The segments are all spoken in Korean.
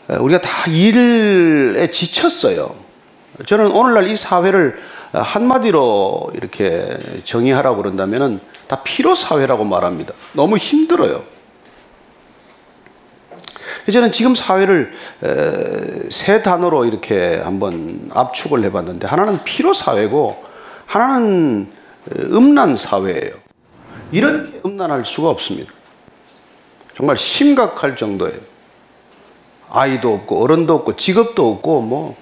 우리가 다 일에 지쳤어요. 저는 오늘날 이 사회를 한마디로 이렇게 정의하라고 그런다면은 다 피로사회라고 말합니다. 너무 힘들어요. 저는 지금 사회를 세 단어로 이렇게 한번 압축을 해봤는데, 하나는 피로사회고 하나는 음란사회예요. 이렇게 음란할 수가 없습니다. 정말 심각할 정도예요. 아이도 없고 어른도 없고 직업도 없고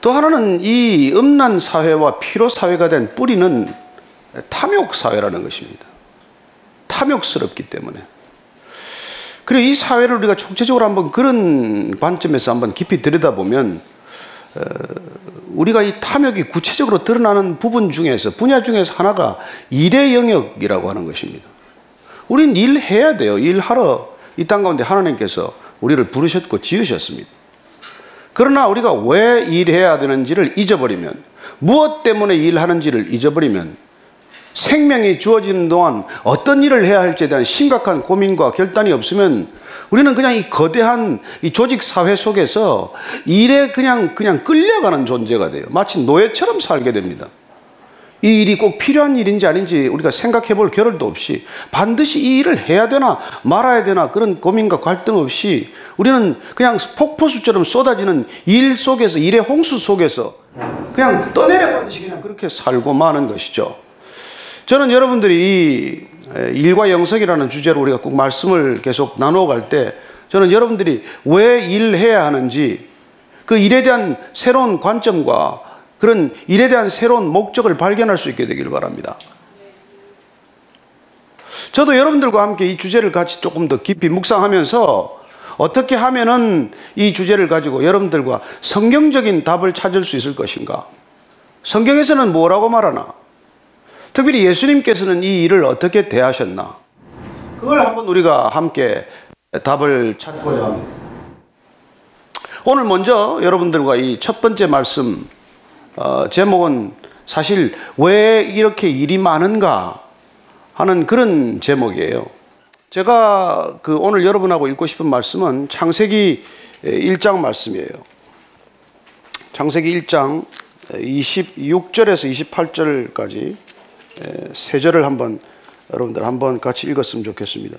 또 하나는 이 음란사회와 피로사회가 된 뿌리는 탐욕사회라는 것입니다. 탐욕스럽기 때문에. 그리고 이 사회를 우리가 총체적으로 한번 그런 관점에서 한번 깊이 들여다보면 우리가 이 탐욕이 구체적으로 드러나는 부분 중에서, 분야 중에서 하나가 일의 영역이라고 하는 것입니다. 우린 일해야 돼요. 일하러 이 땅 가운데 하나님께서 우리를 부르셨고 지으셨습니다. 그러나 우리가 왜 일해야 되는지를 잊어버리면, 무엇 때문에 일하는지를 잊어버리면, 생명이 주어지는 동안 어떤 일을 해야 할지에 대한 심각한 고민과 결단이 없으면 우리는 그냥 이 거대한 이 조직 사회 속에서 일에 그냥 끌려가는 존재가 돼요. 마치 노예처럼 살게 됩니다. 이 일이 꼭 필요한 일인지 아닌지 우리가 생각해 볼 겨를도 없이, 반드시 이 일을 해야 되나 말아야 되나 그런 고민과 갈등 없이 우리는 그냥 폭포수처럼 쏟아지는 일 속에서, 일의 홍수 속에서 그냥 떠내려가듯이 그냥 그렇게 살고 마는 것이죠. 저는 여러분들이 이 일과 영성이라는 주제로 우리가 꼭 말씀을 계속 나누어갈 때, 저는 여러분들이 왜 일해야 하는지, 그 일에 대한 새로운 관점과 그런 일에 대한 새로운 목적을 발견할 수 있게 되길 바랍니다. 저도 여러분들과 함께 이 주제를 같이 조금 더 깊이 묵상하면서 어떻게 하면은 이 주제를 가지고 여러분들과 성경적인 답을 찾을 수 있을 것인가? 성경에서는 뭐라고 말하나? 특별히 예수님께서는 이 일을 어떻게 대하셨나? 그걸 한번 우리가 함께 답을 찾고자 합니다. 오늘 먼저 여러분들과 이 첫 번째 말씀 제목은 사실 왜 이렇게 일이 많은가 하는 그런 제목이에요. 제가 오늘 여러분하고 읽고 싶은 말씀은 창세기 1장 말씀이에요. 창세기 1장 26절에서 28절까지 세 절을 한번 여러분들 한번 같이 읽었으면 좋겠습니다.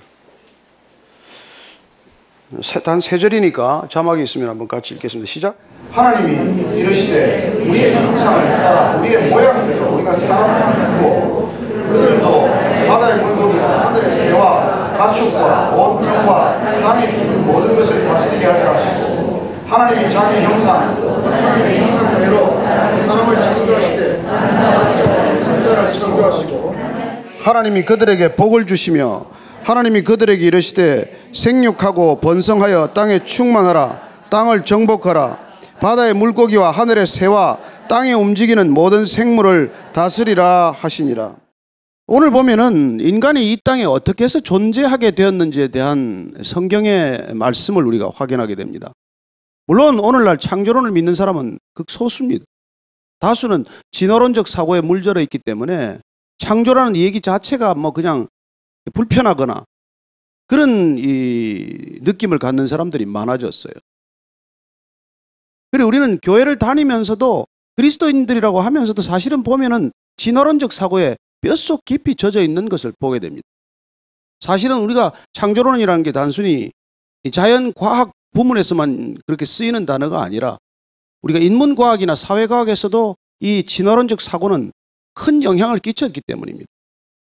단 세 절이니까 자막이 있으면 한번 같이 읽겠습니다. 시작. 하나님이 이르시되 우리의 형상을 따라 우리의 모양대로 우리가 사람을 만들고 그들도 바다의 물고기와 하늘의 새와 가축과 온 땅과 땅에 기는 모든 것을 다스리게 하자 하시고, 하나님이 자기 형상, 하나님의 형상대로 사람을 창조하시되 남자와 여자를 창조하시고, 하나님이 그들에게 복을 주시며 하나님이 그들에게 이르시되 생육하고 번성하여 땅에 충만하라, 땅을 정복하라, 바다의 물고기와 하늘의 새와 땅에 움직이는 모든 생물을 다스리라 하시니라. 오늘 보면은 인간이 이 땅에 어떻게 해서 존재하게 되었는지에 대한 성경의 말씀을 우리가 확인하게 됩니다. 물론 오늘날 창조론을 믿는 사람은 극소수입니다. 다수는 진화론적 사고에 물들어 있기 때문에 창조라는 얘기 자체가 그냥 불편하거나 그런 이 느낌을 갖는 사람들이 많아졌어요. 그리고 우리는 교회를 다니면서도 그리스도인들이라고 하면서도 사실은 보면은 진화론적 사고에 뼛속 깊이 젖어 있는 것을 보게 됩니다. 사실은 우리가 창조론이라는 게 단순히 자연과학 부문에서만 그렇게 쓰이는 단어가 아니라 우리가 인문과학이나 사회과학에서도 이 진화론적 사고는 큰 영향을 끼쳤기 때문입니다.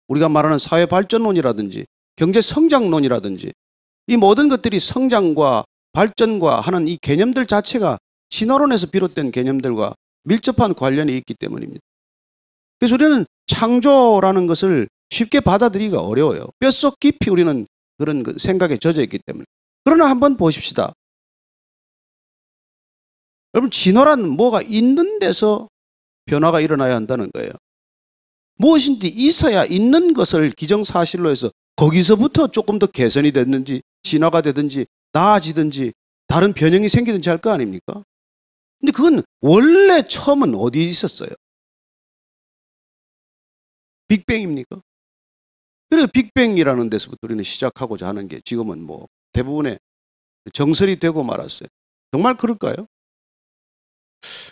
우리가 말하는 사회발전론이라든지 경제성장론이라든지 이 모든 것들이 성장과 발전과 하는 이 개념들 자체가 진화론에서 비롯된 개념들과 밀접한 관련이 있기 때문입니다. 그래서 우리는 창조라는 것을 쉽게 받아들이기가 어려워요. 뼛속 깊이 우리는 그런 생각에 젖어 있기 때문에. 그러나 한번 보십시다. 여러분, 진화란 뭐가 있는 데서 변화가 일어나야 한다는 거예요. 무엇인지 있어야 있는 것을 기정사실로 해서 거기서부터 조금 더 개선이 됐는지 진화가 되든지 나아지든지 다른 변형이 생기든지 할 거 아닙니까? 근데 그건 원래 처음은 어디에 있었어요? 빅뱅입니까? 그래서 빅뱅이라는 데서부터 우리는 시작하고자 하는 게 지금은 대부분의 정설이 되고 말았어요. 정말 그럴까요?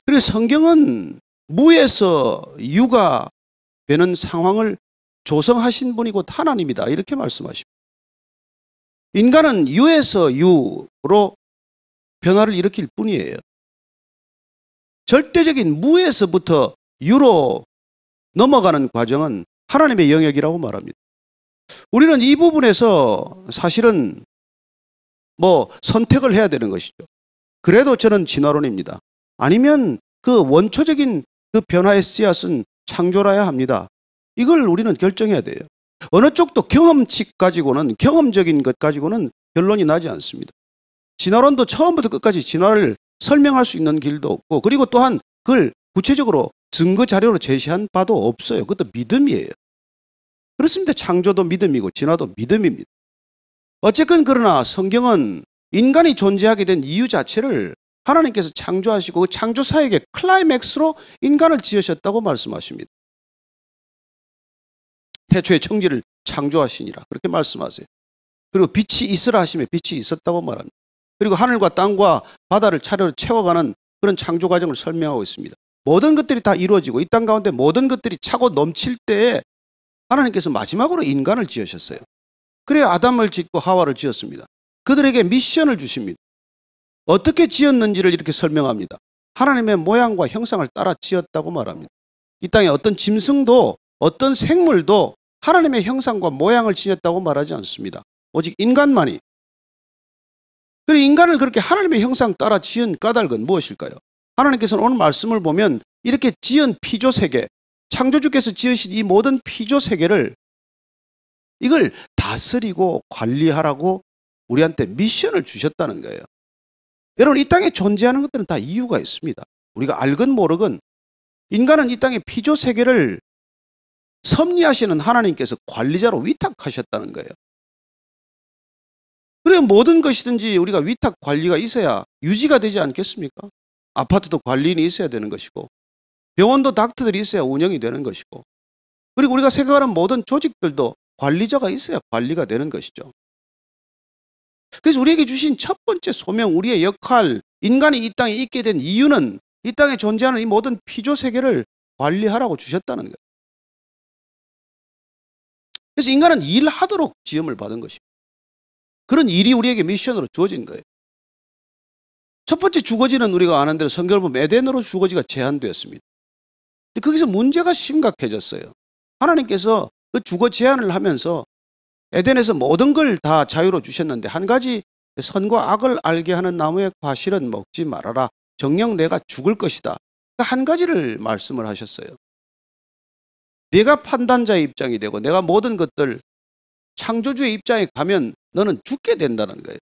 그리고 성경은 무에서 유가 되는 상황을 조성하신 분이 곧 하나님이다 이렇게 말씀하십니다. 인간은 유에서 유로 변화를 일으킬 뿐이에요. 절대적인 무에서부터 유로 넘어가는 과정은 하나님의 영역이라고 말합니다. 우리는 이 부분에서 사실은 선택을 해야 되는 것이죠. 그래도 저는 진화론입니다. 아니면 그 원초적인 그 변화의 씨앗은 창조라야 합니다. 이걸 우리는 결정해야 돼요. 어느 쪽도 경험칙 가지고는, 경험적인 것 가지고는 결론이 나지 않습니다. 진화론도 처음부터 끝까지 진화를 설명할 수 있는 길도 없고, 그리고 또한 그걸 구체적으로 증거 자료로 제시한 바도 없어요. 그것도 믿음이에요. 그렇습니다. 창조도 믿음이고 진화도 믿음입니다. 어쨌건 그러나 성경은 인간이 존재하게 된 이유 자체를 하나님께서 창조하시고 그 창조 사역의 클라이맥스로 인간을 지으셨다고 말씀하십니다. 태초에 청지를 창조하시니라 그렇게 말씀하세요. 그리고 빛이 있으라 하시며 빛이 있었다고 말합니다. 그리고 하늘과 땅과 바다를 차례로 채워가는 그런 창조 과정을 설명하고 있습니다. 모든 것들이 다 이루어지고 이 땅 가운데 모든 것들이 차고 넘칠 때에 하나님께서 마지막으로 인간을 지으셨어요. 그래야 아담을 짓고 하와를 지었습니다. 그들에게 미션을 주십니다. 어떻게 지었는지를 이렇게 설명합니다. 하나님의 모양과 형상을 따라 지었다고 말합니다. 이 땅에 어떤 짐승도 어떤 생물도 하나님의 형상과 모양을 지었다고 말하지 않습니다. 오직 인간만이. 그리고 인간을 그렇게 하나님의 형상 따라 지은 까닭은 무엇일까요? 하나님께서는 오늘 말씀을 보면 이렇게 지은 피조세계, 창조주께서 지으신 이 모든 피조세계를 이걸 다스리고 관리하라고 우리한테 미션을 주셨다는 거예요. 여러분, 이 땅에 존재하는 것들은 다 이유가 있습니다. 우리가 알건 모르건 인간은 이 땅의 피조세계를 섭리하시는 하나님께서 관리자로 위탁하셨다는 거예요. 그래야 모든 것이든지 우리가 위탁 관리가 있어야 유지가 되지 않겠습니까? 아파트도 관리인이 있어야 되는 것이고 병원도 닥터들이 있어야 운영이 되는 것이고, 그리고 우리가 생각하는 모든 조직들도 관리자가 있어야 관리가 되는 것이죠. 그래서 우리에게 주신 첫 번째 소명, 우리의 역할, 인간이 이 땅에 있게 된 이유는 이 땅에 존재하는 이 모든 피조세계를 관리하라고 주셨다는 거예요. 그래서 인간은 일하도록 지음을 받은 것입니다. 그런 일이 우리에게 미션으로 주어진 거예요. 첫 번째 주거지는 우리가 아는 대로 성경을 보면 에덴으로 주거지가 제한되었습니다. 근데 거기서 문제가 심각해졌어요. 하나님께서 그 주거 제한을 하면서 에덴에서 모든 걸 다 자유로 주셨는데 한 가지 선과 악을 알게 하는 나무의 과실은 먹지 말아라. 정녕 내가 죽을 것이다. 한 가지를 말씀을 하셨어요. 내가 판단자의 입장이 되고 내가 모든 것들 창조주의 입장에 가면 너는 죽게 된다는 거예요.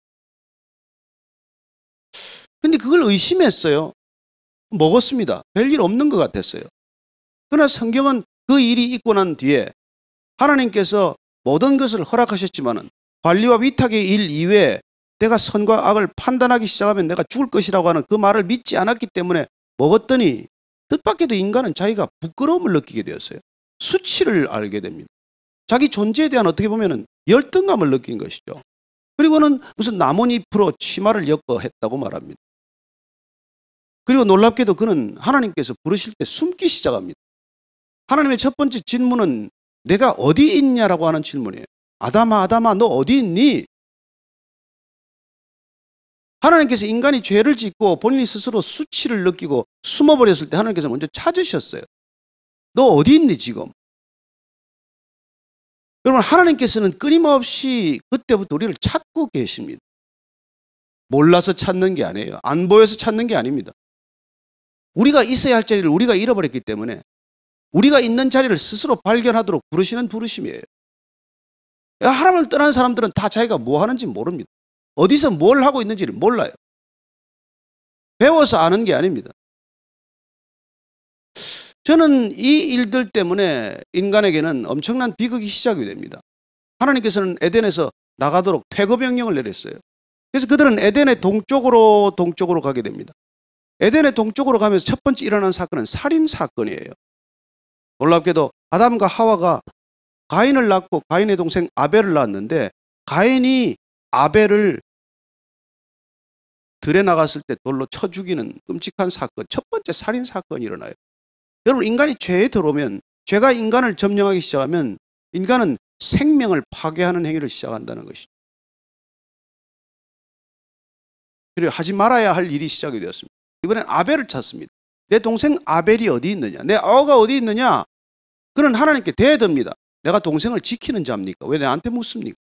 근데 그걸 의심했어요. 먹었습니다. 별일 없는 것 같았어요. 그러나 성경은 그 일이 있고 난 뒤에 하나님께서 모든 것을 허락하셨지만은 관리와 위탁의 일 이외에 내가 선과 악을 판단하기 시작하면 내가 죽을 것이라고 하는 그 말을 믿지 않았기 때문에 먹었더니 뜻밖에도 인간은 자기가 부끄러움을 느끼게 되었어요. 수치를 알게 됩니다. 자기 존재에 대한 어떻게 보면 열등감을 느낀 것이죠. 그리고는 무슨 나뭇잎으로 치마를 엮어 했다고 말합니다. 그리고 놀랍게도 그는 하나님께서 부르실 때 숨기 시작합니다. 하나님의 첫 번째 질문은 내가 어디 있냐라고 하는 질문이에요. 아담아, 아담아, 너 어디 있니? 하나님께서 인간이 죄를 짓고 본인이 스스로 수치를 느끼고 숨어버렸을 때 하나님께서 먼저 찾으셨어요. 너 어디 있니 지금? 여러분, 하나님께서는 끊임없이 그때부터 우리를 찾고 계십니다. 몰라서 찾는 게 아니에요. 안 보여서 찾는 게 아닙니다. 우리가 있어야 할 자리를 우리가 잃어버렸기 때문에 우리가 있는 자리를 스스로 발견하도록 부르시는 부르심이에요. 하나님을 떠난 사람들은 다 자기가 뭐 하는지 모릅니다. 어디서 뭘 하고 있는지를 몰라요. 배워서 아는 게 아닙니다. 저는 이 일들 때문에 인간에게는 엄청난 비극이 시작이 됩니다. 하나님께서는 에덴에서 나가도록 퇴거 명령을 내렸어요. 그래서 그들은 에덴의 동쪽으로 가게 됩니다. 에덴의 동쪽으로 가면서 첫 번째 일어난 사건은 살인 사건이에요. 놀랍게도 아담과 하와가 가인을 낳고 가인의 동생 아벨을 낳았는데 가인이 아벨을 들에 나갔을 때 돌로 쳐 죽이는 끔찍한 사건, 첫 번째 살인 사건이 일어나요. 여러분, 인간이 죄에 들어오면, 죄가 인간을 점령하기 시작하면 인간은 생명을 파괴하는 행위를 시작한다는 것이죠. 그리고 하지 말아야 할 일이 시작이 되었습니다. 이번엔 아벨을 찾습니다. 내 동생 아벨이 어디 있느냐? 내 아우가 어디 있느냐? 그는 하나님께 대듭니다. 내가 동생을 지키는 자입니까? 왜 나한테 묻습니까?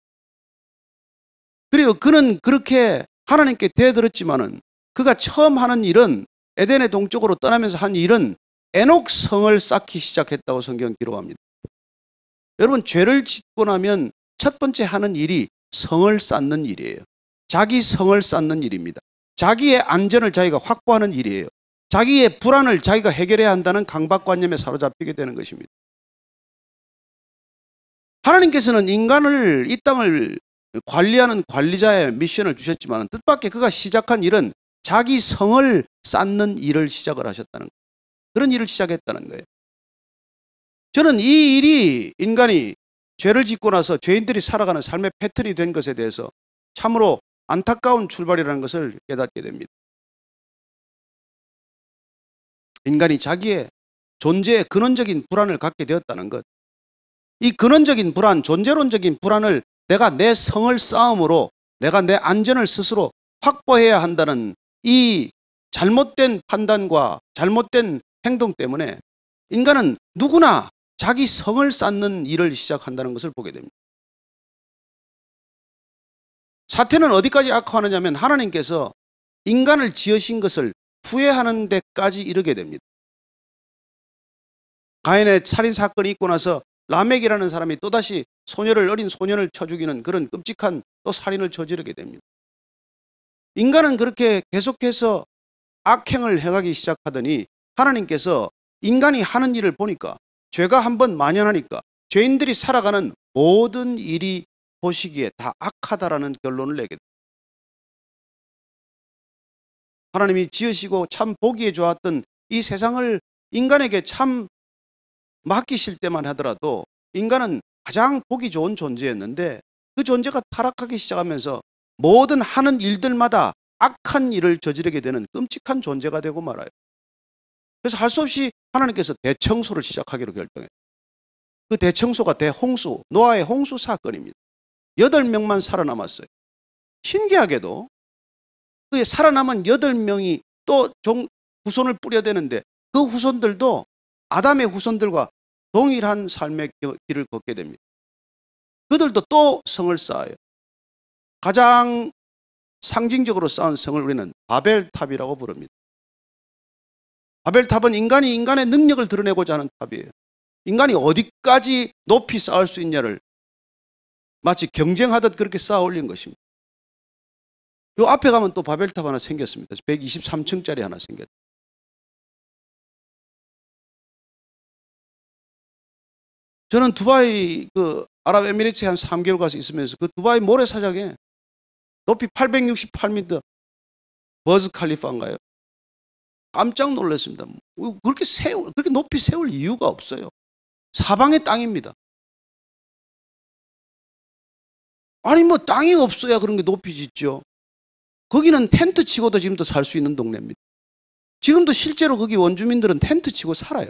그리고 그는 그렇게 하나님께 대들었지만은 그가 처음 하는 일은, 에덴의 동쪽으로 떠나면서 한 일은 에녹성을 쌓기 시작했다고 성경 기록합니다. 여러분, 죄를 짓고 나면 첫 번째 하는 일이 성을 쌓는 일이에요. 자기 성을 쌓는 일입니다. 자기의 안전을 자기가 확보하는 일이에요. 자기의 불안을 자기가 해결해야 한다는 강박관념에 사로잡히게 되는 것입니다. 하나님께서는 인간을, 이 땅을 관리하는 관리자의 미션을 주셨지만 뜻밖의 그가 시작한 일은 자기 성을 쌓는 일을 시작을 하셨다는 거예요. 그런 일을 시작했다는 거예요. 저는 이 일이 인간이 죄를 짓고 나서 죄인들이 살아가는 삶의 패턴이 된 것에 대해서 참으로 안타까운 출발이라는 것을 깨닫게 됩니다. 인간이 자기의 존재의 근원적인 불안을 갖게 되었다는 것, 이 근원적인 불안, 존재론적인 불안을 내가 내 성을 쌓음으로 내가 내 안전을 스스로 확보해야 한다는 이 잘못된 판단과 잘못된 행동 때문에 인간은 누구나 자기 성을 쌓는 일을 시작한다는 것을 보게 됩니다. 사태는 어디까지 악화하느냐면 하나님께서 인간을 지으신 것을 후회하는 데까지 이르게 됩니다. 가인의 살인사건이 있고 나서 라멕이라는 사람이 또다시 어린 소년을 쳐 죽이는 그런 끔찍한 또 살인을 저지르게 됩니다. 인간은 그렇게 계속해서 악행을 행하기 시작하더니 하나님께서 인간이 하는 일을 보니까, 죄가 한번 만연하니까 죄인들이 살아가는 모든 일이 보시기에 다 악하다라는 결론을 내게 됩니다. 하나님이 지으시고 참 보기에 좋았던 이 세상을 인간에게 참 맡기실 때만 하더라도 인간은 가장 보기 좋은 존재였는데 그 존재가 타락하기 시작하면서 모든 하는 일들마다 악한 일을 저지르게 되는 끔찍한 존재가 되고 말아요. 그래서 할 수 없이 하나님께서 대청소를 시작하기로 결정해요. 그 대청소가 대홍수, 노아의 홍수 사건입니다. 8명만 살아남았어요. 신기하게도 그 살아남은 8명이 또 후손을 뿌려대는데 그 후손들도 아담의 후손들과 동일한 삶의 길을 걷게 됩니다. 그들도 또 성을 쌓아요. 가장 상징적으로 쌓은 성을 우리는 바벨탑이라고 부릅니다. 바벨탑은 인간이 인간의 능력을 드러내고자 하는 탑이에요. 인간이 어디까지 높이 쌓을 수 있냐를 마치 경쟁하듯 그렇게 쌓아 올린 것입니다. 요 앞에 가면 또 바벨탑 하나 생겼습니다. 123층짜리 하나 생겼죠. 저는 두바이 아랍에미리트에 한 3개월 가서 있으면서 그 두바이 모래사장에 높이 868m 버즈 칼리파인가요? 깜짝 놀랐습니다. 그렇게 높이 세울 이유가 없어요. 사방에 땅입니다. 아니 뭐 땅이 없어야 그런 게 높이 짓죠. 거기는 텐트 치고도 지금도 살 수 있는 동네입니다. 지금도 실제로 거기 원주민들은 텐트 치고 살아요.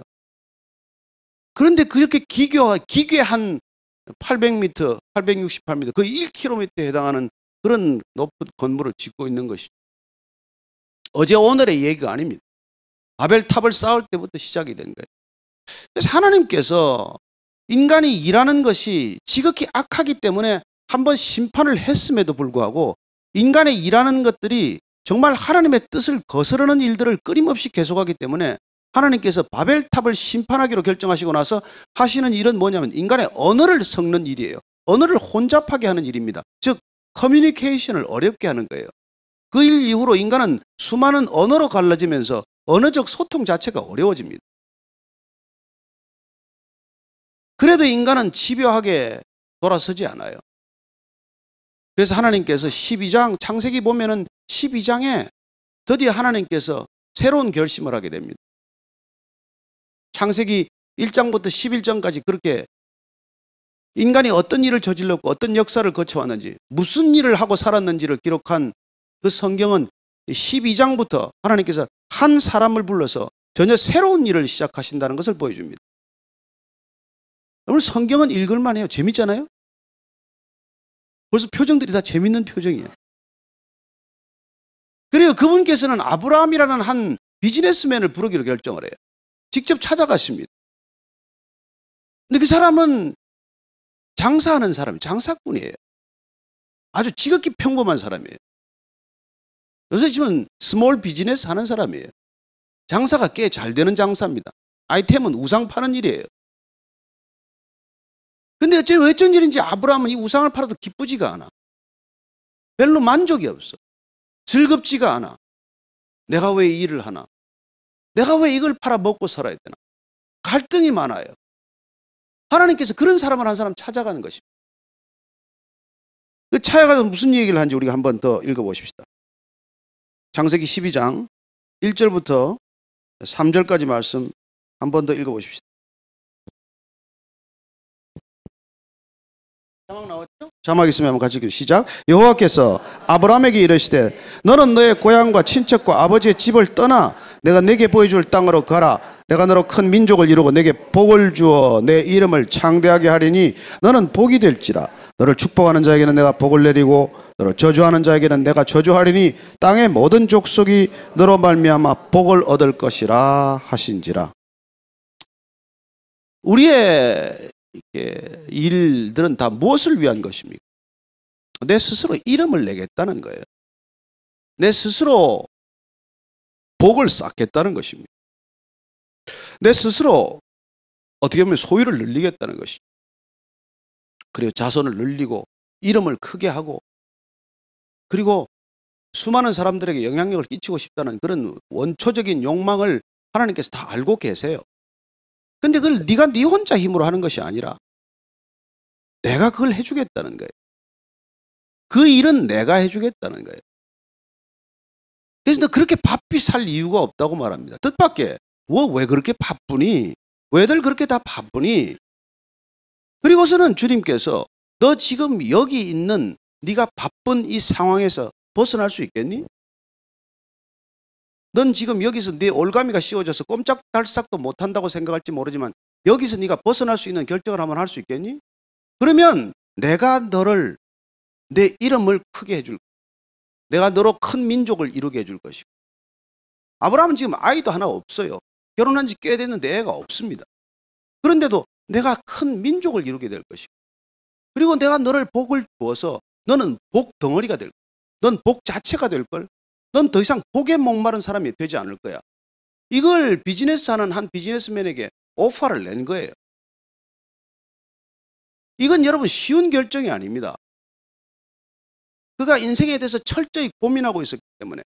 그런데 그렇게 기괴한 800m, 868m, 거의 1km에 해당하는 그런 높은 건물을 짓고 있는 것이죠. 어제 오늘의 얘기가 아닙니다. 바벨탑을 쌓을 때부터 시작이 된 거예요. 그래서 하나님께서 인간이 일하는 것이 지극히 악하기 때문에 한번 심판을 했음에도 불구하고 인간의 일하는 것들이 정말 하나님의 뜻을 거스르는 일들을 끊임없이 계속하기 때문에 하나님께서 바벨탑을 심판하기로 결정하시고 나서 하시는 일은 뭐냐면 인간의 언어를 섞는 일이에요. 언어를 혼잡하게 하는 일입니다. 즉 커뮤니케이션을 어렵게 하는 거예요. 그 일 이후로 인간은 수많은 언어로 갈라지면서 언어적 소통 자체가 어려워집니다. 그래도 인간은 집요하게 돌아서지 않아요. 그래서 하나님께서 12장, 창세기 보면은 12장에 드디어 하나님께서 새로운 결심을 하게 됩니다. 창세기 1장부터 11장까지 그렇게 인간이 어떤 일을 저질렀고 어떤 역사를 거쳐왔는지, 무슨 일을 하고 살았는지를 기록한 그 성경은 12장부터 하나님께서 한 사람을 불러서 전혀 새로운 일을 시작하신다는 것을 보여줍니다. 여러분 성경은 읽을만 해요. 재밌잖아요. 벌써 표정들이 다 재밌는 표정이에요. 그리고 그분께서는 아브라함이라는 한 비즈니스맨을 부르기로 결정을 해요. 직접 찾아갔습니다. 근데 그 사람은 장사하는 사람, 장사꾼이에요. 아주 지극히 평범한 사람이에요. 요새 지금 스몰 비즈니스 하는 사람이에요. 장사가 꽤 잘 되는 장사입니다. 아이템은 우상 파는 일이에요. 근데 어쩐지 아브라함은 이 우상을 팔아도 기쁘지가 않아. 별로 만족이 없어. 즐겁지가 않아. 내가 왜 이 일을 하나? 내가 왜 이걸 팔아 먹고 살아야 되나? 갈등이 많아요. 하나님께서 그런 사람을 한 사람 찾아가는 것입니다. 그 찾아가서 무슨 얘기를 하는지 우리가 한번 더 읽어보십시다. 창세기 12장 1절부터 3절까지 말씀 한 번 더 읽어보십시다. 자막 나왔죠? 자막 있으면 한번 같이 시작. 여호와께서 아브라함에게 이르시되 너는 너의 고향과 친척과 아버지의 집을 떠나 내가 내게 보여줄 땅으로 가라. 내가 너로 큰 민족을 이루고 내게 복을 주어 내 이름을 창대하게 하리니 너는 복이 될지라. 너를 축복하는 자에게는 내가 복을 내리고 너를 저주하는 자에게는 내가 저주하리니 땅의 모든 족속이 너로 말미암아 복을 얻을 것이라 하신지라. 우리의 일들은 다 무엇을 위한 것입니까? 내 스스로 이름을 내겠다는 거예요. 내 스스로 복을 쌓겠다는 것입니다. 내 스스로 어떻게 보면 소유를 늘리겠다는 것이죠. 그리고 자손을 늘리고 이름을 크게 하고 그리고 수많은 사람들에게 영향력을 끼치고 싶다는 그런 원초적인 욕망을 하나님께서 다 알고 계세요. 근데 그걸 네가 네 혼자 힘으로 하는 것이 아니라 내가 그걸 해주겠다는 거예요. 그 일은 내가 해주겠다는 거예요. 그래서 너 그렇게 바삐 살 이유가 없다고 말합니다. 뜻밖의 왜 그렇게 바쁘니? 왜들 그렇게 다 바쁘니? 그리고서는 주님께서 너 지금 여기 있는 네가 바쁜 이 상황에서 벗어날 수 있겠니? 넌 지금 여기서 네 올가미가 씌워져서 꼼짝달싹도 못한다고 생각할지 모르지만 여기서 네가 벗어날 수 있는 결정을 한번 할 수 있겠니? 그러면 내가 너를 내 이름을 크게 해줄 거야. 내가 너로 큰 민족을 이루게 해줄 것이고. 아브라함은 지금 아이도 하나 없어요. 결혼한 지 꽤 됐는데 애가 없습니다. 그런데도 내가 큰 민족을 이루게 될 것이고 그리고 내가 너를 복을 주어서 너는 복 덩어리가 될 거야. 넌 복 자체가 될 걸. 넌 더 이상 복에 목마른 사람이 되지 않을 거야. 이걸 비즈니스 하는 한 비즈니스맨에게 오퍼를 낸 거예요. 이건 여러분 쉬운 결정이 아닙니다. 그가 인생에 대해서 철저히 고민하고 있었기 때문에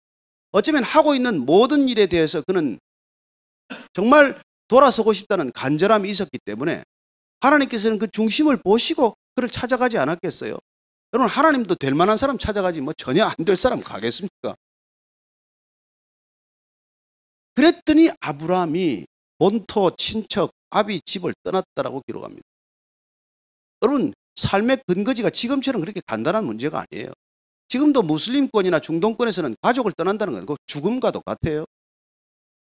어쩌면 하고 있는 모든 일에 대해서 그는 정말 돌아서고 싶다는 간절함이 있었기 때문에 하나님께서는 그 중심을 보시고 그를 찾아가지 않았겠어요? 여러분 하나님도 될 만한 사람 찾아가지 뭐 전혀 안 될 사람 가겠습니까? 그랬더니 아브라함이 본토 친척 아비 집을 떠났다라고 기록합니다. 여러분 삶의 근거지가 지금처럼 그렇게 간단한 문제가 아니에요. 지금도 무슬림권이나 중동권에서는 가족을 떠난다는 건 그 죽음과도 같아요.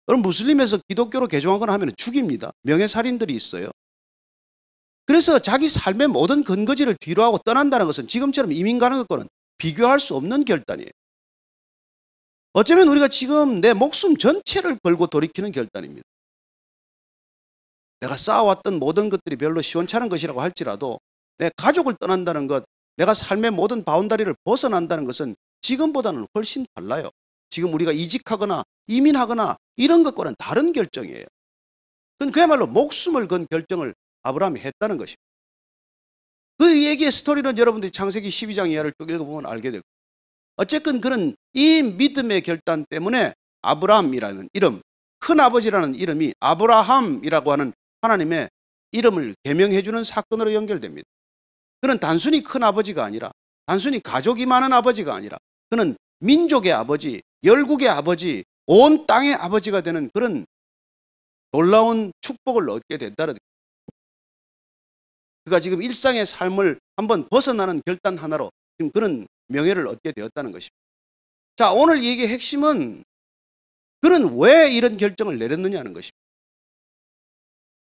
여러분 무슬림에서 기독교로 개종하거나 하면 죽입니다. 명예살인들이 있어요. 그래서 자기 삶의 모든 근거지를 뒤로하고 떠난다는 것은 지금처럼 이민 가는 것과는 비교할 수 없는 결단이에요. 어쩌면 우리가 지금 내 목숨 전체를 걸고 돌이키는 결단입니다. 내가 쌓아왔던 모든 것들이 별로 시원찮은 것이라고 할지라도 내 가족을 떠난다는 것, 내가 삶의 모든 바운다리를 벗어난다는 것은 지금보다는 훨씬 달라요. 지금 우리가 이직하거나 이민하거나 이런 것과는 다른 결정이에요. 그건 그야말로 목숨을 건 결정을 아브라함이 했다는 것입니다. 그 얘기의 스토리는 여러분들이 창세기 12장 이하를 쭉 읽어보면 알게 될 거예요. 어쨌든 그런 이 믿음의 결단 때문에 아브라함이라는 이름, 큰아버지라는 이름이 아브라함이라고 하는 하나님의 이름을 개명해 주는 사건으로 연결됩니다. 그는 단순히 큰아버지가 아니라 단순히 가족이 많은 아버지가 아니라 그는 민족의 아버지, 열국의 아버지, 온 땅의 아버지가 되는 그런 놀라운 축복을 얻게 된다는 거예요. 그가 지금 일상의 삶을 한번 벗어나는 결단 하나로 지금 그런 명예를 얻게 되었다는 것입니다. 자, 오늘 얘기의 핵심은 그는 왜 이런 결정을 내렸느냐는 것입니다.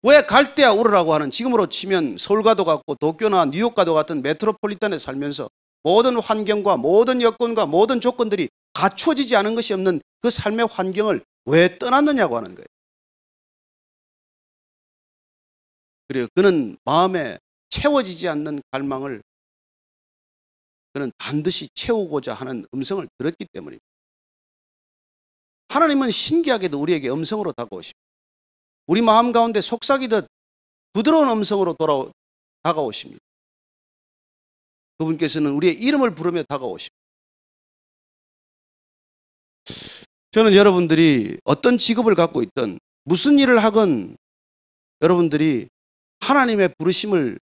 왜 갈대아 우르라고 하는, 지금으로 치면 서울과도 같고 도쿄나 뉴욕과도 같은 메트로폴리탄에 살면서 모든 환경과 모든 여건과 모든 조건들이 갖춰지지 않은 것이 없는 그 삶의 환경을 왜 떠났느냐고 하는 거예요. 그리고 그는 마음에 채워지지 않는 갈망을 그는 반드시 채우고자 하는 음성을 들었기 때문입니다. 하나님은 신기하게도 우리에게 음성으로 다가오십니다. 우리 마음 가운데 속삭이듯 부드러운 음성으로 다가오십니다. 그분께서는 우리의 이름을 부르며 다가오십니다. 저는 여러분들이 어떤 직업을 갖고 있든 무슨 일을 하건 여러분들이 하나님의 부르심을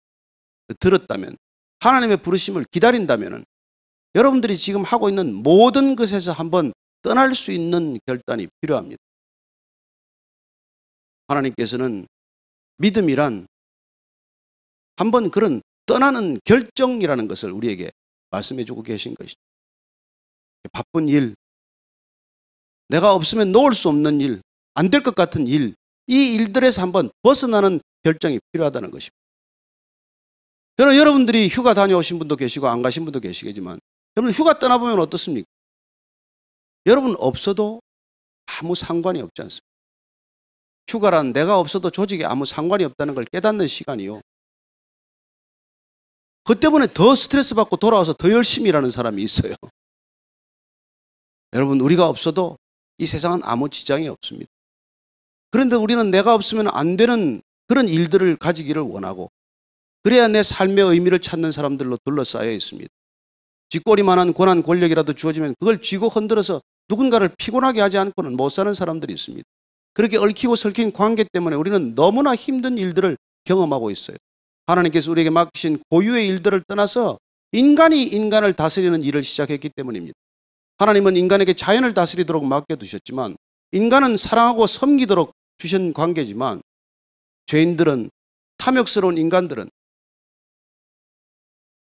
들었다면, 하나님의 부르심을 기다린다면 여러분들이 지금 하고 있는 모든 것에서 한번 떠날 수 있는 결단이 필요합니다. 하나님께서는 믿음이란 한번 그런 떠나는 결정이라는 것을 우리에게 말씀해 주고 계신 것이죠. 바쁜 일, 내가 없으면 놓을 수 없는 일, 안 될 것 같은 일, 이 일들에서 한번 벗어나는 결정이 필요하다는 것입니다. 저는 여러분들이 휴가 다녀오신 분도 계시고 안 가신 분도 계시겠지만 여러분 휴가 떠나보면 어떻습니까? 여러분 없어도 아무 상관이 없지 않습니까? 휴가란 내가 없어도 조직에 아무 상관이 없다는 걸 깨닫는 시간이요. 그 때문에 더 스트레스 받고 돌아와서 더 열심히 일하는 사람이 있어요. 여러분 우리가 없어도 이 세상은 아무 지장이 없습니다. 그런데 우리는 내가 없으면 안 되는 그런 일들을 가지기를 원하고 그래야 내 삶의 의미를 찾는 사람들로 둘러싸여 있습니다. 쥐꼬리만한 권한 권력이라도 주어지면 그걸 쥐고 흔들어서 누군가를 피곤하게 하지 않고는 못 사는 사람들이 있습니다. 그렇게 얽히고 설킨 관계 때문에 우리는 너무나 힘든 일들을 경험하고 있어요. 하나님께서 우리에게 맡기신 고유의 일들을 떠나서 인간이 인간을 다스리는 일을 시작했기 때문입니다. 하나님은 인간에게 자연을 다스리도록 맡겨두셨지만 인간은 사랑하고 섬기도록 주신 관계지만 죄인들은, 탐욕스러운 인간들은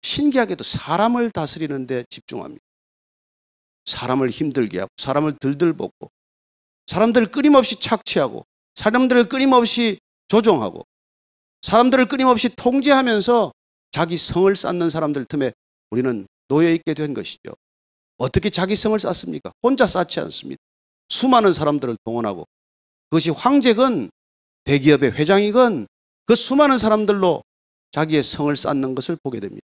신기하게도 사람을 다스리는 데 집중합니다. 사람을 힘들게 하고 사람을 들들 볶고 사람들을 끊임없이 착취하고 사람들을 끊임없이 조종하고 사람들을 끊임없이 통제하면서 자기 성을 쌓는 사람들 틈에 우리는 놓여있게 된 것이죠. 어떻게 자기 성을 쌓습니까? 혼자 쌓지 않습니다. 수많은 사람들을 동원하고 그것이 황제건 대기업의 회장이건 그 수많은 사람들로 자기의 성을 쌓는 것을 보게 됩니다.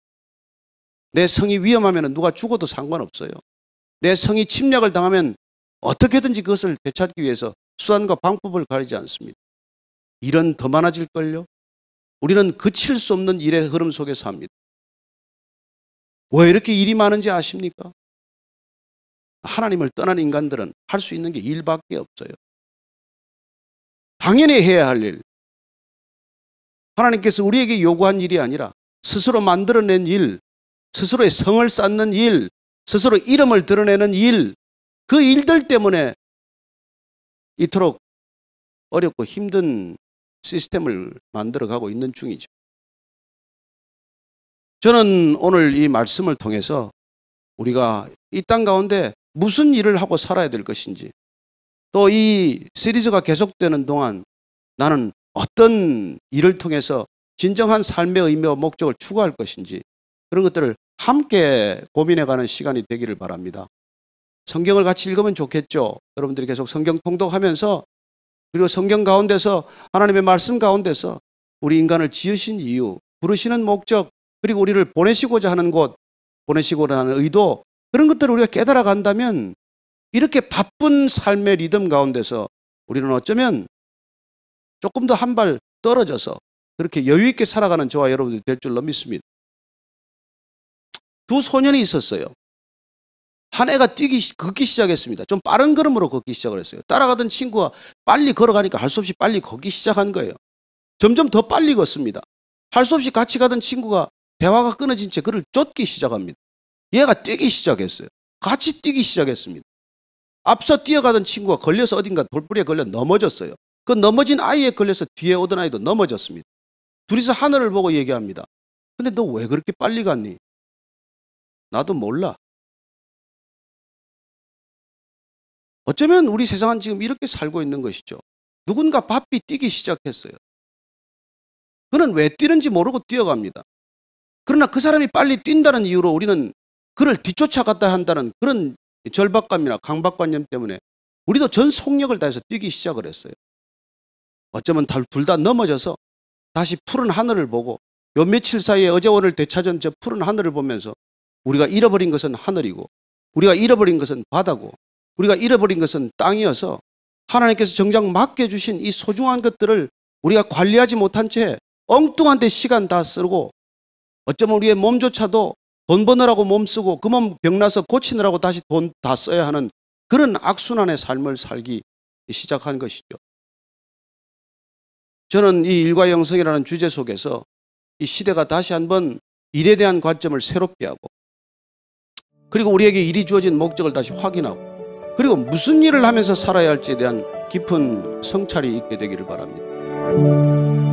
내 성이 위험하면 누가 죽어도 상관없어요. 내 성이 침략을 당하면 어떻게든지 그것을 되찾기 위해서 수단과 방법을 가리지 않습니다. 일은 더 많아질걸요. 우리는 그칠 수 없는 일의 흐름 속에서 합니다. 왜 이렇게 일이 많은지 아십니까? 하나님을 떠난 인간들은 할 수 있는 게 일밖에 없어요. 당연히 해야 할 일, 하나님께서 우리에게 요구한 일이 아니라 스스로 만들어낸 일, 스스로의 성을 쌓는 일, 스스로 이름을 드러내는 일, 그 일들 때문에 이토록 어렵고 힘든 시스템을 만들어가고 있는 중이죠. 저는 오늘 이 말씀을 통해서 우리가 이 땅 가운데 무슨 일을 하고 살아야 될 것인지, 또 이 시리즈가 계속되는 동안 나는 어떤 일을 통해서 진정한 삶의 의미와 목적을 추구할 것인지 그런 것들을 함께 고민해가는 시간이 되기를 바랍니다. 성경을 같이 읽으면 좋겠죠. 여러분들이 계속 성경 통독하면서 그리고 성경 가운데서 하나님의 말씀 가운데서 우리 인간을 지으신 이유, 부르시는 목적, 그리고 우리를 보내시고자 하는 곳, 보내시고자 하는 의도, 그런 것들을 우리가 깨달아 간다면 이렇게 바쁜 삶의 리듬 가운데서 우리는 어쩌면 조금 더 한 발 떨어져서 그렇게 여유 있게 살아가는 저와 여러분들이 될 줄로 믿습니다. 두 소년이 있었어요. 한 애가 걷기 시작했습니다. 좀 빠른 걸음으로 걷기 시작을 했어요. 따라가던 친구가 빨리 걸어가니까 할 수 없이 빨리 걷기 시작한 거예요. 점점 더 빨리 걷습니다. 할 수 없이 같이 가던 친구가 대화가 끊어진 채 그를 쫓기 시작합니다. 얘가 뛰기 시작했어요. 같이 뛰기 시작했습니다. 앞서 뛰어가던 친구가 걸려서 어딘가 돌부리에 걸려 넘어졌어요. 그 넘어진 아이에 걸려서 뒤에 오던 아이도 넘어졌습니다. 둘이서 하늘을 보고 얘기합니다. 근데 너 왜 그렇게 빨리 갔니? 나도 몰라. 어쩌면 우리 세상은 지금 이렇게 살고 있는 것이죠. 누군가 바삐 뛰기 시작했어요. 그는 왜 뛰는지 모르고 뛰어갑니다. 그러나 그 사람이 빨리 뛴다는 이유로 우리는 그를 뒤쫓아갔다 한다는 그런 절박감이나 강박관념 때문에 우리도 전 속력을 다해서 뛰기 시작을 했어요. 어쩌면 둘 다 넘어져서 다시 푸른 하늘을 보고 요 며칠 사이에 어제 오늘 되찾은 저 푸른 하늘을 보면서 우리가 잃어버린 것은 하늘이고 우리가 잃어버린 것은 바다고 우리가 잃어버린 것은 땅이어서 하나님께서 정작 맡겨주신 이 소중한 것들을 우리가 관리하지 못한 채 엉뚱한 데 시간 다 쓰고 어쩌면 우리의 몸조차도 돈 버느라고 몸 쓰고 그 몸 병나서 고치느라고 다시 돈 다 써야 하는 그런 악순환의 삶을 살기 시작한 것이죠. 저는 이 일과 영성이라는 주제 속에서 이 시대가 다시 한번 일에 대한 관점을 새롭게 하고 그리고 우리에게 일이 주어진 목적을 다시 확인하고 그리고 무슨 일을 하면서 살아야 할지에 대한 깊은 성찰이 있게 되기를 바랍니다.